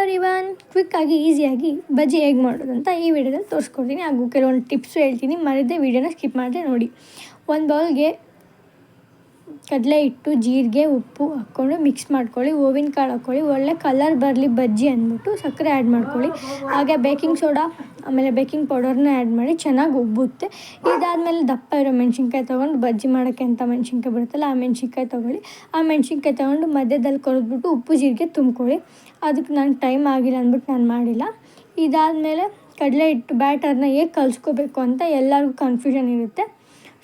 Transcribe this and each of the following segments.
Everyone, ಕ್ವಿಕ್ಕಾಗಿ ಈಸಿಯಾಗಿ ಬಜ್ಜಿ ಹೇಗೆ ಮಾಡೋದು ಅಂತ ಈ ವಿಡಿಯೋದಲ್ಲಿ ತೋರಿಸ್ಕೊಡ್ತೀನಿ. ಹಾಗೂ ಕೆಲವೊಂದು ಟಿಪ್ಸು ಹೇಳ್ತೀನಿ. ಮರದೇ ವಿಡಿಯೋನ ಸ್ಕಿಪ್ ಮಾಡಿದೆ ನೋಡಿ. ಒಂದು ಬೌಲ್ಗೆ ಕಡಲೆ ಹಿಟ್ಟು, ಜೀರಿಗೆ, ಉಪ್ಪು ಹಾಕ್ಕೊಂಡು ಮಿಕ್ಸ್ ಮಾಡ್ಕೊಳ್ಳಿ. ಹೂವಿನ ಕಾಳು ಹಾಕ್ಕೊಳ್ಳಿ. ಒಳ್ಳೆ ಕಲರ್ ಬರಲಿ ಬಜ್ಜಿ ಅಂದ್ಬಿಟ್ಟು ಸಕ್ಕರೆ ಆ್ಯಡ್ ಮಾಡ್ಕೊಳ್ಳಿ. ಹಾಗೆ ಬೇಕಿಂಗ್ ಸೋಡಾ ಆಮೇಲೆ ಬೇಕಿಂಗ್ ಪೌಡರ್ನ ಆ್ಯಡ್ ಮಾಡಿ ಚೆನ್ನಾಗಿ ಉಬ್ಬುತ್ತೆ. ಇದಾದಮೇಲೆ ದಪ್ಪ ಇರೋ ಮೆಣಸಿನ್ಕಾಯಿ ತೊಗೊಂಡು ಬಜ್ಜಿ ಮಾಡೋಕ್ಕೆ ಅಂತ ಮೆಣಸಿನ್ಕಾಯಿ ಬರುತ್ತಲ್ಲ, ಆ ಮೆಣಸಿನ್ಕಾಯಿ ತೊಗೊಳ್ಳಿ. ಆ ಮೆಣಸಿನ್ಕಾಯಿ ತೊಗೊಂಡು ಮಧ್ಯದಲ್ಲಿ ಕೊರೆದ್ಬಿಟ್ಟು ಉಪ್ಪು ಜೀರಿಗೆ ತುಂಬ್ಕೊಳ್ಳಿ. ಅದಕ್ಕೆ ನಂಗೆ ಟೈಮ್ ಆಗಿಲ್ಲ ಅಂದ್ಬಿಟ್ಟು ನಾನು ಮಾಡಿಲ್ಲ. ಇದಾದಮೇಲೆ ಕಡಲೆ ಹಿಟ್ಟು ಬ್ಯಾಟರ್ನ ಹೇಗೆ ಕಲಿಸ್ಕೋಬೇಕು ಅಂತ ಎಲ್ಲರಿಗೂ ಕನ್ಫ್ಯೂಷನ್ ಇರುತ್ತೆ.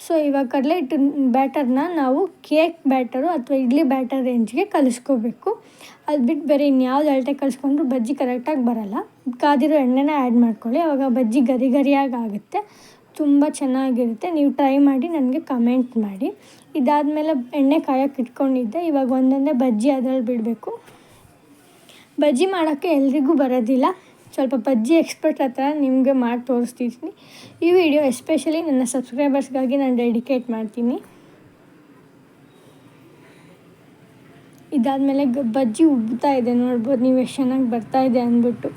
ಸೊ ಇವಾಗ ಕಡಲೆ ಹಿಟ್ಟು ಬ್ಯಾಟರ್ನ ನಾವು ಕೇಕ್ ಬ್ಯಾಟರು ಅಥವಾ ಇಡ್ಲಿ ಬ್ಯಾಟರ್ ರೇಂಜ್ಗೆ ಕಲಿಸ್ಕೋಬೇಕು. ಅದು ಬಿಟ್ಟು ಬೇರೆ ಇನ್ಯಾವ್ದು ಅಳತೆ ಕಲಿಸ್ಕೊಂಡ್ರು ಬಜ್ಜಿ ಕರೆಕ್ಟಾಗಿ ಬರೋಲ್ಲ. ಕಾದಿರೋ ಎಣ್ಣೆನ ಆ್ಯಡ್ ಮಾಡ್ಕೊಳ್ಳಿ. ಆವಾಗ ಬಜ್ಜಿ ಗರಿ ಗರಿಯಾಗಿ ಆಗುತ್ತೆ, ತುಂಬ ಚೆನ್ನಾಗಿರುತ್ತೆ. ನೀವು ಟ್ರೈ ಮಾಡಿ ನನಗೆ ಕಮೆಂಟ್ ಮಾಡಿ. ಇದಾದಮೇಲೆ ಎಣ್ಣೆ ಕಾಯೋಕ್ಕೆ ಇಟ್ಕೊಂಡಿದ್ದೆ. ಇವಾಗ ಒಂದೊಂದೇ ಬಜ್ಜಿ ಅದರಲ್ಲಿ ಬಿಡಬೇಕು. ಬಜ್ಜಿ ಮಾಡೋಕ್ಕೆ ಎಲ್ರಿಗೂ ಬರೋದಿಲ್ಲ. ಸ್ವಲ್ಪ ಬಜ್ಜಿ ಎಕ್ಸ್ಪರ್ಟ್ ಹತ್ರ ನಿಮಗೆ ಮಾಡಿ ತೋರಿಸ್ತಿದ್ದೀನಿ. ಈ ವಿಡಿಯೋ ಎಸ್ಪೆಷಲಿ ನನ್ನ ಸಬ್ಸ್ಕ್ರೈಬರ್ಸ್ಗಾಗಿ ನಾನು ಡೆಡಿಕೇಟ್ ಮಾಡ್ತೀನಿ. ಇದಾದಮೇಲೆ ಬಜ್ಜಿ ಉಬ್ಬುತ್ತಾ ಇದೆ, ನೋಡ್ಬೋದು ನೀವು ಎಷ್ಟು ಚೆನ್ನಾಗಿ ಬರ್ತಾಯಿದೆ ಅಂದ್ಬಿಟ್ಟು.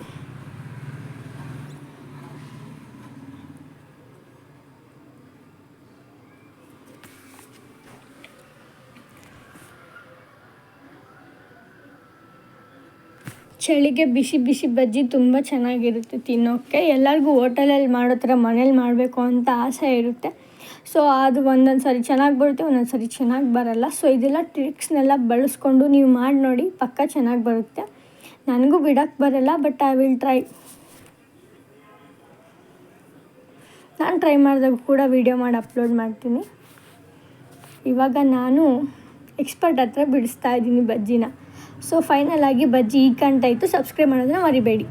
ಚಳಿಗೆ ಬಿಸಿ ಬಿಸಿ ಬಜ್ಜಿ ತುಂಬ ಚೆನ್ನಾಗಿರುತ್ತೆ ತಿನ್ನೋಕ್ಕೆ. ಎಲ್ಲರಿಗೂ ಹೋಟೆಲಲ್ಲಿ ಮಾಡೋ ಥರ ಮನೇಲಿ ಮಾಡಬೇಕು ಅಂತ ಆಸೆ ಇರುತ್ತೆ. ಸೊ ಅದು ಒಂದೊಂದು ಸರಿ ಚೆನ್ನಾಗಿ ಬರುತ್ತೆ, ಒಂದೊಂದು ಸರಿ ಚೆನ್ನಾಗಿ ಬರೋಲ್ಲ. ಸೊ ಇದೆಲ್ಲ ಟ್ರಿಕ್ಸ್ನೆಲ್ಲ ಬಳಸ್ಕೊಂಡು ನೀವು ಮಾಡಿ ನೋಡಿ, ಪಕ್ಕ ಚೆನ್ನಾಗಿ ಬರುತ್ತೆ. ನನಗೂ ಬಿಡೋಕ್ಕೆ ಬರೋಲ್ಲ, ಬಟ್ ಐ ವಿಲ್ ಟ್ರೈ. ನಾನು ಟ್ರೈ ಮಾಡಿದಾಗ ಕೂಡ ವಿಡಿಯೋ ಮಾಡಿ ಅಪ್ಲೋಡ್ ಮಾಡ್ತೀನಿ. ಇವಾಗ ನಾನು ಎಕ್ಸ್ಪರ್ಟ್ ಹತ್ರ ಬಿಡಿಸ್ತಾ ಇದ್ದೀನಿ ಬಜ್ಜಿನ. ಸೊ ಫೈನಲ್ ಆಗಿ ಬಜ್ಜಿ ಈ ಕಂಟಾಯಿತು. ಸಬ್ಸ್ಕ್ರೈಬ್ ಮಾಡೋದನ್ನ ಮರಿಬೇಡಿ.